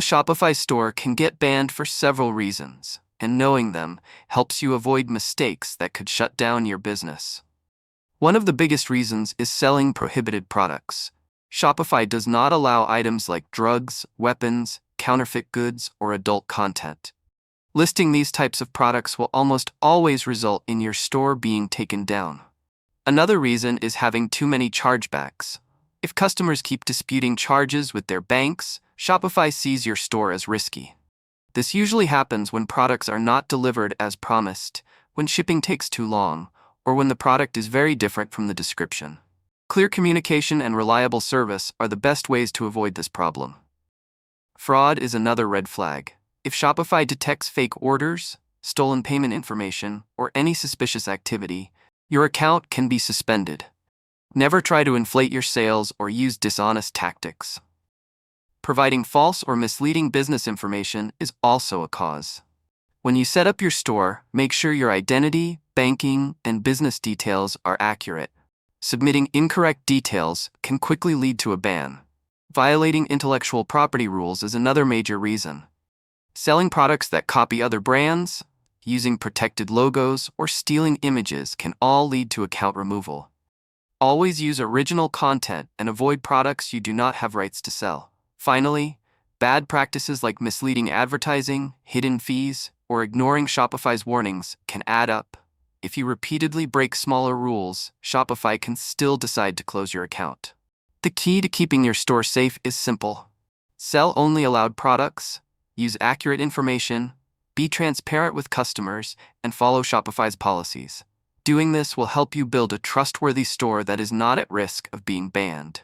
A Shopify store can get banned for several reasons, and knowing them helps you avoid mistakes that could shut down your business. One of the biggest reasons is selling prohibited products. Shopify does not allow items like drugs, weapons, counterfeit goods, or adult content. Listing these types of products will almost always result in your store being taken down. Another reason is having too many chargebacks. If customers keep disputing charges with their banks, Shopify sees your store as risky. This usually happens when products are not delivered as promised, when shipping takes too long, or when the product is very different from the description. Clear communication and reliable service are the best ways to avoid this problem. Fraud is another red flag. If Shopify detects fake orders, stolen payment information, or any suspicious activity, your account can be suspended. Never try to inflate your sales or use dishonest tactics. Providing false or misleading business information is also a cause. When you set up your store, make sure your identity, banking, and business details are accurate. Submitting incorrect details can quickly lead to a ban. Violating intellectual property rules is another major reason. Selling products that copy other brands, using protected logos, or stealing images can all lead to account removal. Always use original content and avoid products you do not have rights to sell. Finally, bad practices like misleading advertising, hidden fees, or ignoring Shopify's warnings can add up. If you repeatedly break smaller rules, Shopify can still decide to close your account. The key to keeping your store safe is simple. Sell only allowed products, use accurate information, be transparent with customers, and follow Shopify's policies. Doing this will help you build a trustworthy store that is not at risk of being banned.